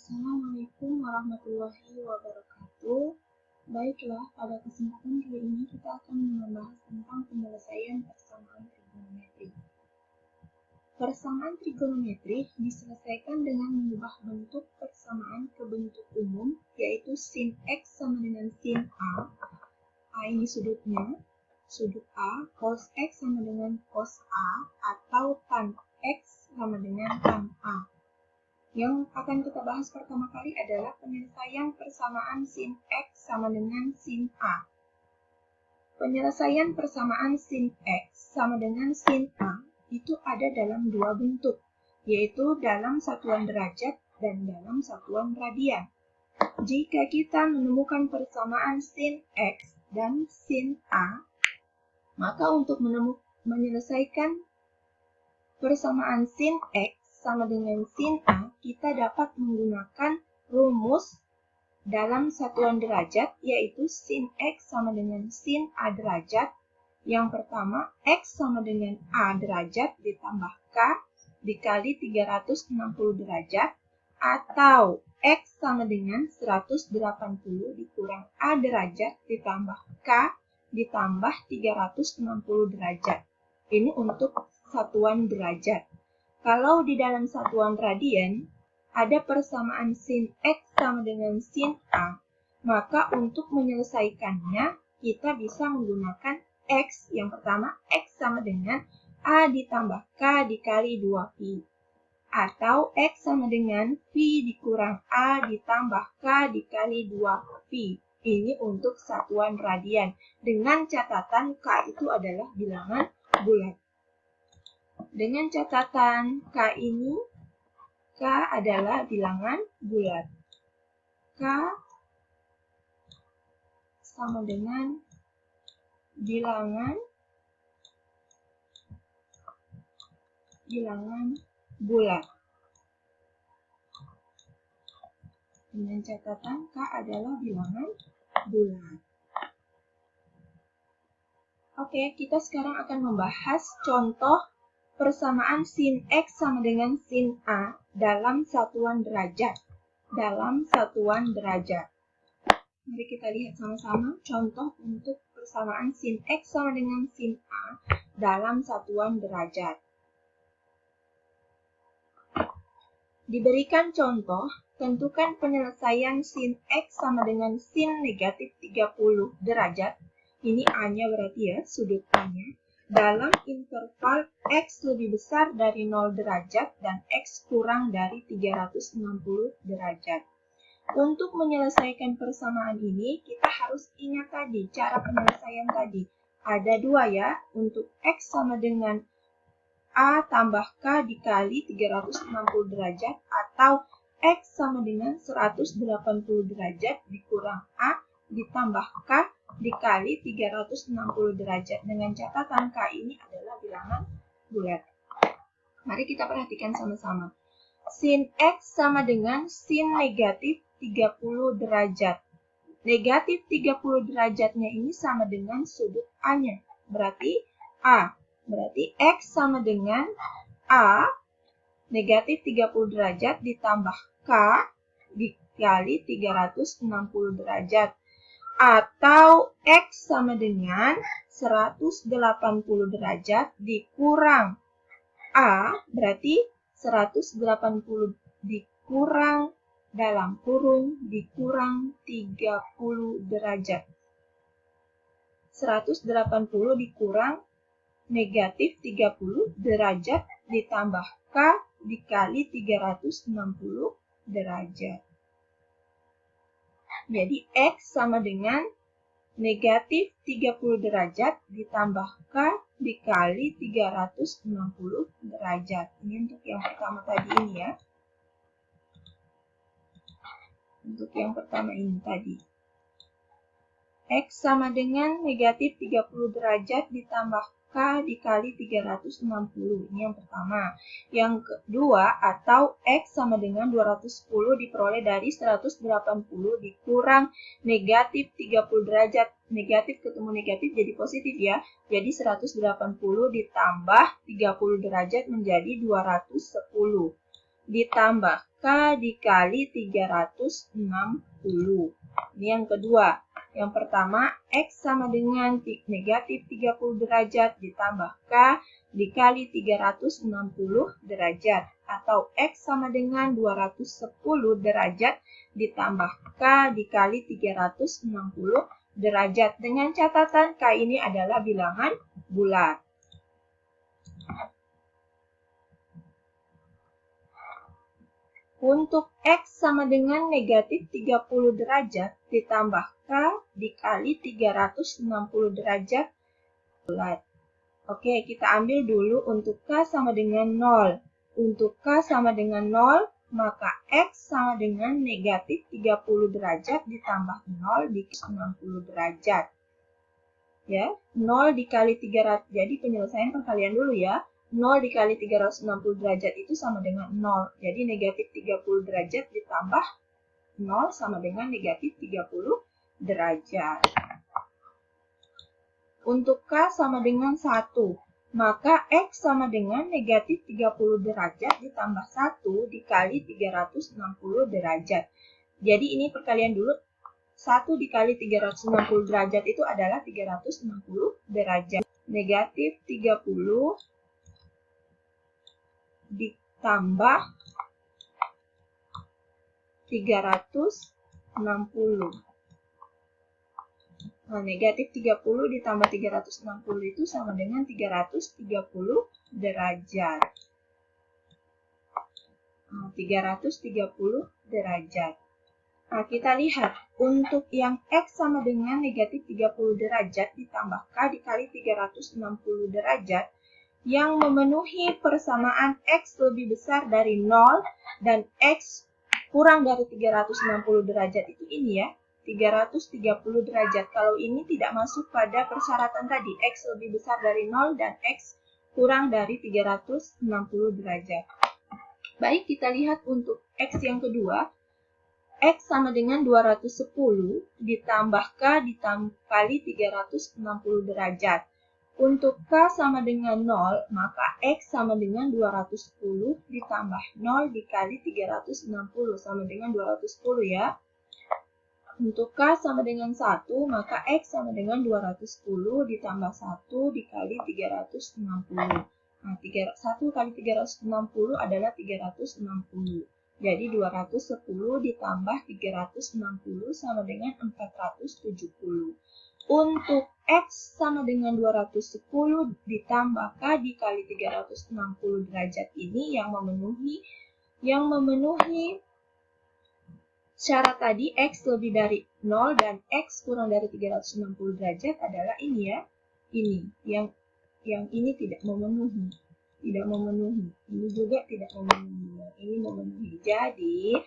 Assalamualaikum warahmatullahi wabarakatuh. Baiklah, pada kesempatan kali ini kita akan membahas tentang penyelesaian persamaan trigonometri. Persamaan trigonometri diselesaikan dengan mengubah bentuk persamaan ke bentuk umum, yaitu sin X sama dengan sin A. A ini sudutnya, sudut A, cos X sama dengan cos A, atau tan X sama dengan tan A. Yang akan kita bahas pertama kali adalah penyelesaian persamaan sin X sama dengan sin A. Penyelesaian persamaan sin X sama dengan sin A itu ada dalam dua bentuk, yaitu dalam satuan derajat dan dalam satuan radian. Jika kita menemukan persamaan sin X dan sin A, maka untuk menyelesaikan persamaan sin X sama dengan sin A, kita dapat menggunakan rumus dalam satuan derajat, yaitu sin X sama dengan sin A derajat. Yang pertama, X sama dengan A derajat ditambah K dikali 360 derajat, atau X sama dengan 180 dikurang A derajat ditambah K ditambah 360 derajat. Ini untuk satuan derajat. Kalau di dalam satuan radian ada persamaan sin X sama dengan sin A, maka untuk menyelesaikannya kita bisa menggunakan X. Yang pertama, X sama dengan A ditambah K dikali 2pi. Atau X sama dengan Pi dikurang A ditambah K dikali 2pi. Ini untuk satuan radian. Dengan catatan K itu adalah bilangan bulat. Dengan catatan K ini, K adalah bilangan bulat. K sama dengan bilangan bulat. Dengan catatan K adalah bilangan bulat. Oke, kita sekarang akan membahas contoh persamaan sin X sama dengan sin A dalam satuan derajat. Mari kita lihat sama-sama contoh untuk persamaan sin X sama dengan sin A dalam satuan derajat. Diberikan contoh, tentukan penyelesaian sin X sama dengan sin negatif 30 derajat. Ini A-nya berarti ya, sudut A-nya. Dalam interval X lebih besar dari 0 derajat dan X kurang dari 360 derajat. Untuk menyelesaikan persamaan ini, kita harus ingat tadi, cara penyelesaian tadi. Ada dua ya, untuk X sama dengan A tambah K dikali 360 derajat, atau X sama dengan 180 derajat dikurang A ditambah K dikali 360 derajat. Dengan catatan K ini adalah bilangan bulat. Mari kita perhatikan sama-sama. Sin X sama dengan sin negatif 30 derajat. Negatif 30 derajatnya ini sama dengan sudut A-nya. Berarti A. Berarti X sama dengan A negatif 30 derajat ditambah K dikali 360 derajat. Atau X sama dengan 180 derajat dikurang A, berarti 180 dikurang dalam kurung dikurang 30 derajat. 180 dikurang negatif 30 derajat ditambah K dikali 360 derajat. Jadi X sama dengan negatif 30 derajat ditambah K dikali 360 derajat. Ini untuk yang pertama tadi ini ya. Untuk yang pertama ini tadi. X sama dengan negatif 30 derajat ditambah K dikali 360. Ini yang pertama. Yang kedua, atau X sama dengan 210 diperoleh dari 180 dikurang negatif 30 derajat. Negatif ketemu negatif jadi positif ya. Jadi 180 ditambah 30 derajat menjadi 210. Ditambah K dikali 360. Ini yang kedua. Yang pertama, X sama dengan negatif 30 derajat ditambah K dikali 360 derajat. Atau X sama dengan 210 derajat ditambah K dikali 360 derajat. Dengan catatan K ini adalah bilangan bulat. Untuk X sama dengan negatif 30 derajat ditambah K dikali 360 derajat bulat. Oke, kita ambil dulu untuk K sama dengan 0. Untuk K sama dengan 0, maka X sama dengan negatif 30 derajat ditambah 0 dikali 60 derajat. Ya, 0 dikali 300, jadi penyelesaian perkalian dulu ya. 0 dikali 360 derajat itu sama dengan 0. Jadi negatif 30 derajat ditambah 0 sama dengan negatif 30 derajat. Untuk K sama dengan 1, maka X sama dengan negatif 30 derajat ditambah 1 dikali 360 derajat. Jadi ini perkalian dulu. 1 dikali 360 derajat itu adalah 360 derajat. Negatif 30 ditambah 360. Nah, negatif 30 ditambah 360 itu sama dengan 330 derajat. Nah, 330 derajat. Nah, kita lihat untuk yang X sama dengan negatif 30 derajat ditambah K dikali 360 derajat, yang memenuhi persamaan X lebih besar dari 0 dan X kurang dari 360 derajat itu ini ya, 330 derajat. Kalau ini tidak masuk pada persyaratan tadi, X lebih besar dari 0 dan X kurang dari 360 derajat. Baik, kita lihat untuk X yang kedua. X sama dengan 210 ditambah K dikali 360 derajat. Untuk K sama dengan 0, maka X sama dengan 210 ditambah 0 dikali 360 sama dengan 210 ya. Untuk K sama dengan 1, maka X sama dengan 210 ditambah 1 dikali 360. Nah, 1 kali 360 adalah 360. Jadi 210 ditambah 360 sama dengan 470. Untuk X sama dengan 210 ditambah K dikali 360 derajat ini yang memenuhi syarat tadi, X lebih dari 0 dan X kurang dari 360 derajat adalah ini ya. Ini yang ini tidak memenuhi. Ini juga tidak memenuhi. Ini memenuhi. Jadi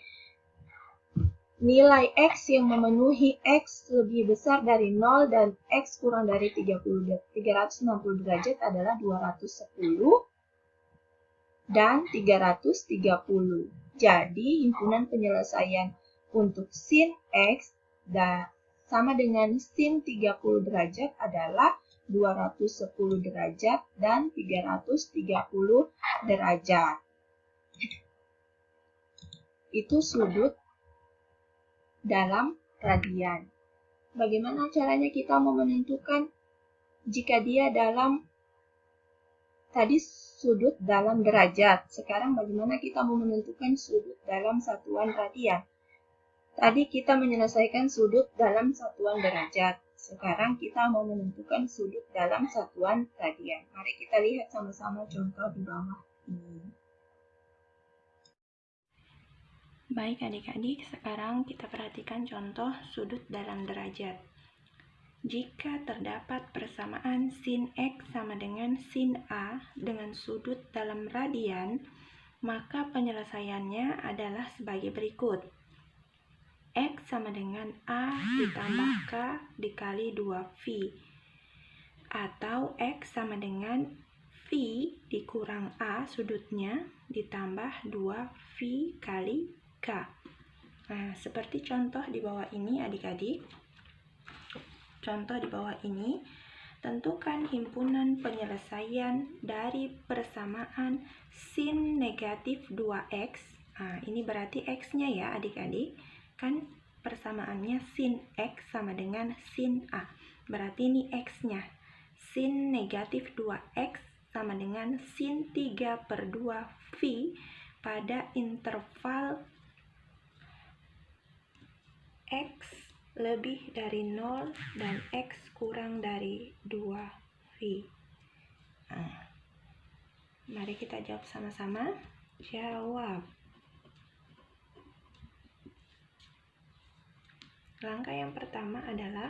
nilai X yang memenuhi X lebih besar dari 0 dan X kurang dari 360 derajat adalah 210 dan 330. Jadi himpunan penyelesaian untuk sin X sama dengan sin 30 derajat adalah 210 derajat dan 330 derajat. Itu sudut dalam radian. Bagaimana caranya kita mau menentukan jika dia dalam tadi sudut dalam derajat. Sekarang bagaimana kita mau menentukan sudut dalam satuan radian? Tadi kita menyelesaikan sudut dalam satuan derajat. Sekarang kita mau menentukan sudut dalam satuan radian. Mari kita lihat sama-sama contoh di bawah ini. Baik adik-adik, sekarang kita perhatikan contoh sudut dalam derajat. Jika terdapat persamaan sin X sama dengan sin A dengan sudut dalam radian, maka penyelesaiannya adalah sebagai berikut. X sama dengan A ditambah K dikali 2V. Atau X sama dengan V dikurang A sudutnya ditambah 2V kali K. Nah, seperti contoh di bawah ini adik-adik. Contoh di bawah ini, tentukan himpunan penyelesaian dari persamaan sin negatif 2X Nah, ini berarti X-nya ya adik-adik. Kan persamaannya sin X sama dengan sin A. Berarti ini X-nya. Sin negatif 2X sama dengan sin 3/2 V pada interval X lebih dari 0 dan X kurang dari 2V. Nah, mari kita jawab sama-sama. Jawab. Langkah yang pertama adalah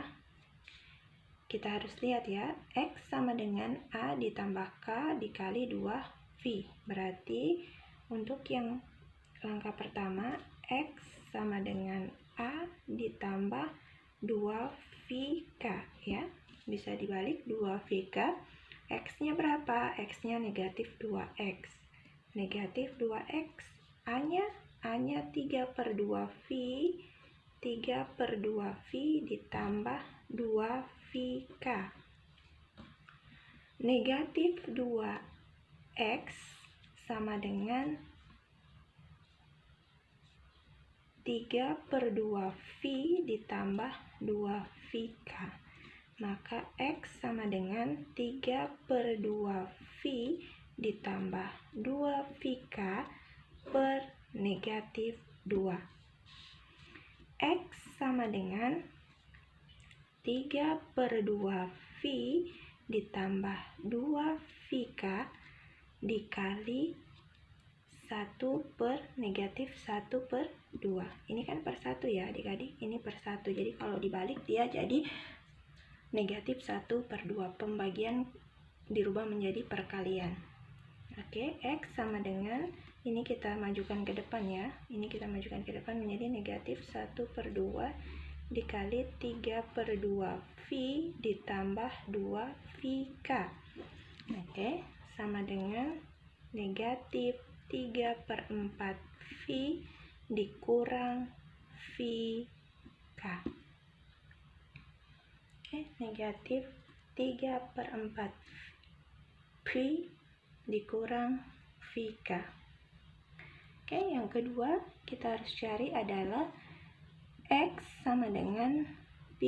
kita harus lihat ya, X sama dengan A ditambah K dikali 2V. Berarti untuk yang langkah pertama, X sama dengan A ditambah 2VK ya. Bisa dibalik 2VK. X-nya berapa? X-nya negatif 2X. Negatif 2X. A-nya 3/2V. 3/2V ditambah 2VK. Negatif 2X sama dengan 3/2V ditambah 2VK. Maka X sama dengan 3/2V ditambah 2VK per negatif 2. X sama dengan 3/2V ditambah 2VK dikali 1 per negatif 1/2. Ini kan per 1 ya adik-adik, ini per 1. Jadi kalau dibalik dia jadi negatif 1/2. Pembagian dirubah menjadi perkalian. Oke, X sama dengan, ini kita majukan ke depan ya. Ini kita majukan ke depan menjadi negatif 1/2 dikali 3/2V ditambah 2VK. Oke, sama dengan negatif 3/4V dikurang VK. Oke, negatif 3/4V dikurang VK. Oke, yang kedua kita harus cari adalah X sama dengan P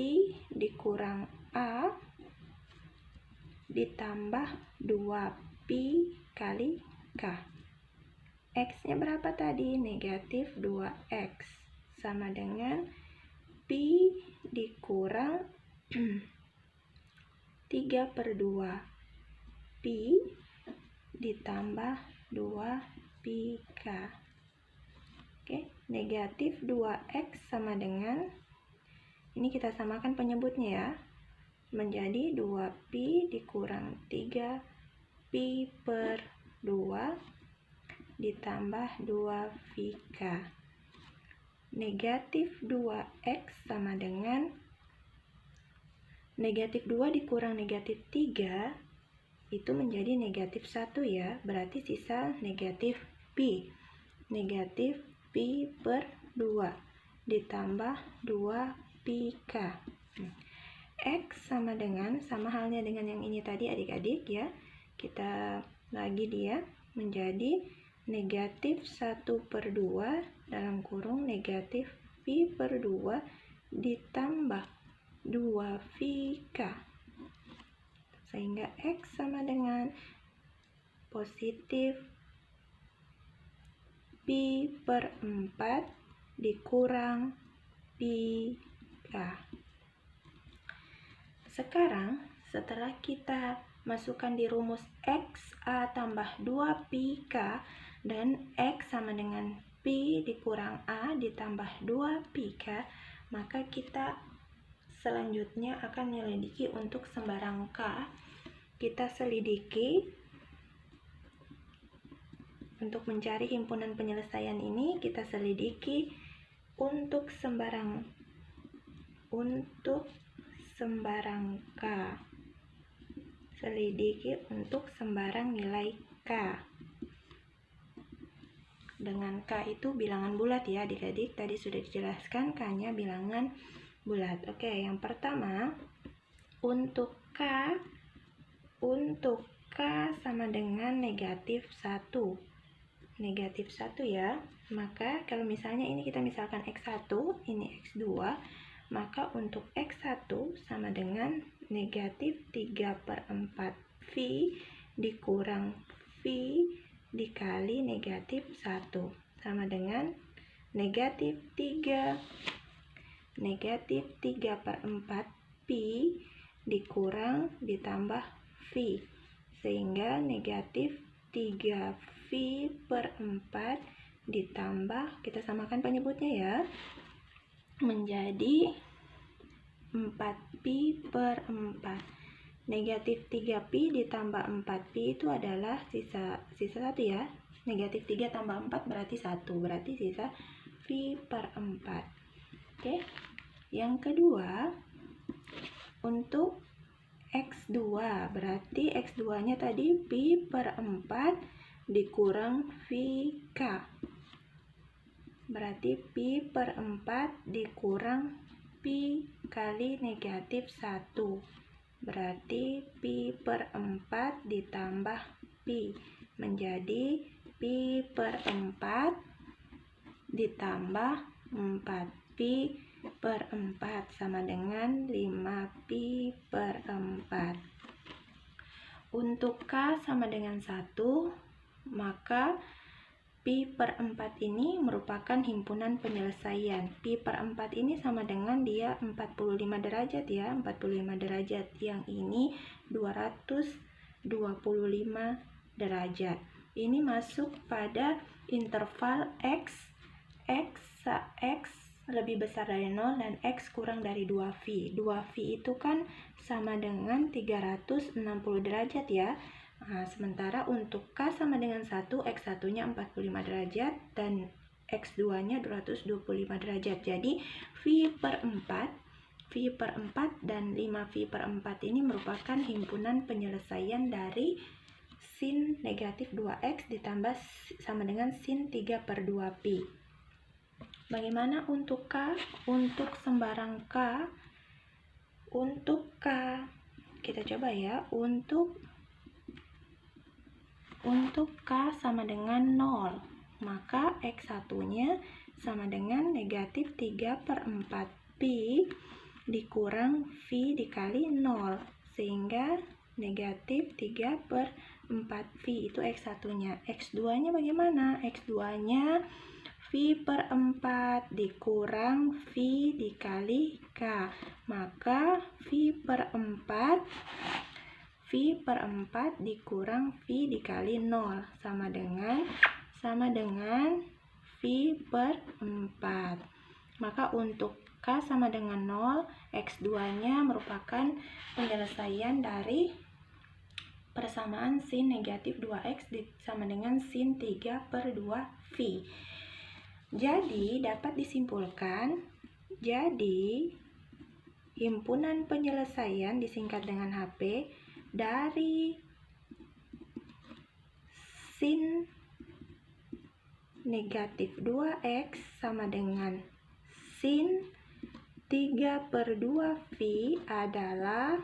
dikurang A ditambah 2P kali K. X-nya berapa tadi? Negatif 2X sama dengan P dikurang 3/2 P ditambah 2PK. Oke, negatif 2X sama dengan, ini kita samakan penyebutnya ya, menjadi 2P dikurang 3P/2 ditambah 2VK. Negatif 2X sama dengan negatif 2 dikurang negatif 3 itu menjadi negatif 1 ya, berarti sisa negatif P. Negatif P/2 ditambah 2PK. X sama dengan, sama halnya dengan yang ini tadi adik-adik ya, kita bagi dia menjadi negatif 1/2 dalam kurung negatif P/2 ditambah 2VK. Sehingga X sama dengan positif P/4 dikurang PK. Sekarang setelah kita masukkan di rumus XA tambah 2PK dan X sama dengan P dikurang A ditambah 2PK, maka kita selanjutnya akan menyelidiki untuk sembarang K. Kita selidiki untuk mencari himpunan penyelesaian ini, kita selidiki untuk sembarang K. Selidiki untuk sembarang nilai K. Dengan K itu bilangan bulat ya adik-adik, tadi sudah dijelaskan K-nya bilangan bulat. Oke, yang pertama untuk K sama dengan negatif 1. negatif 1 ya. Maka kalau misalnya ini kita misalkan X1, ini X2, maka untuk X1 sama dengan negatif 3/4 V dikurang V dikali negatif 1 sama dengan negatif 3. Negatif 3/4 Pi dikurang ditambah V, sehingga negatif 3V/4 ditambah, kita samakan penyebutnya ya, menjadi 4Pi/4. Negatif 3Pi ditambah 4Pi itu adalah sisa 1 ya. Negatif 3 tambah 4 berarti 1, berarti sisa V/4. Oke. Yang kedua, untuk X2, berarti X2-nya tadi Pi/4 dikurang VK. Berarti Pi/4 dikurang Pi kali negatif 1. Berarti Pi/4 ditambah Pi menjadi Pi/4 ditambah 4Pi/4 sama dengan 5Pi/4. Untuk K sama dengan 1, maka Pi/4 ini merupakan himpunan penyelesaian. Pi/4 ini sama dengan dia 45 derajat ya, 45 derajat. Yang ini 225 derajat. Ini masuk pada interval X lebih besar dari 0 dan X kurang dari 2V. 2V itu kan sama dengan 360 derajat ya. Nah, sementara untuk K sama dengan 1, X1-nya 45 derajat dan X2-nya 225 derajat. Jadi V/4 dan 5V/4 ini merupakan himpunan penyelesaian dari sin negatif 2X ditambah sama dengan sin 3/2Pi. Bagaimana untuk K? Untuk sembarang K, kita coba ya, untuk K sama dengan 0, maka X1-nya sama dengan negatif 3/4 Pi dikurang V dikali 0, sehingga negatif 3/4 V itu X1-nya. X2-nya bagaimana? X2-nya V/4 dikurang V dikali K, maka V/4 dikurang V dikali 0 sama dengan V/4. Maka untuk K sama dengan 0, X2-nya merupakan penyelesaian dari persamaan sin negatif 2X sama dengan sin 3/2V. Jadi dapat disimpulkan, jadi himpunan penyelesaian disingkat dengan HP dari sin negatif 2X sama dengan sin 3/2V adalah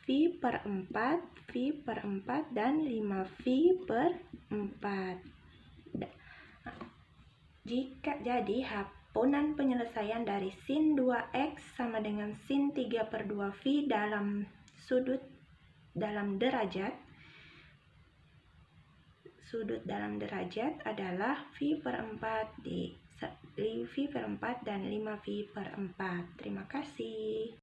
V/4, dan 5V/4. Jadi himpunan penyelesaian dari sin 2X sama dengan sin 3/2V dalam derajat adalah V/4 dan 5V/4. Terima kasih.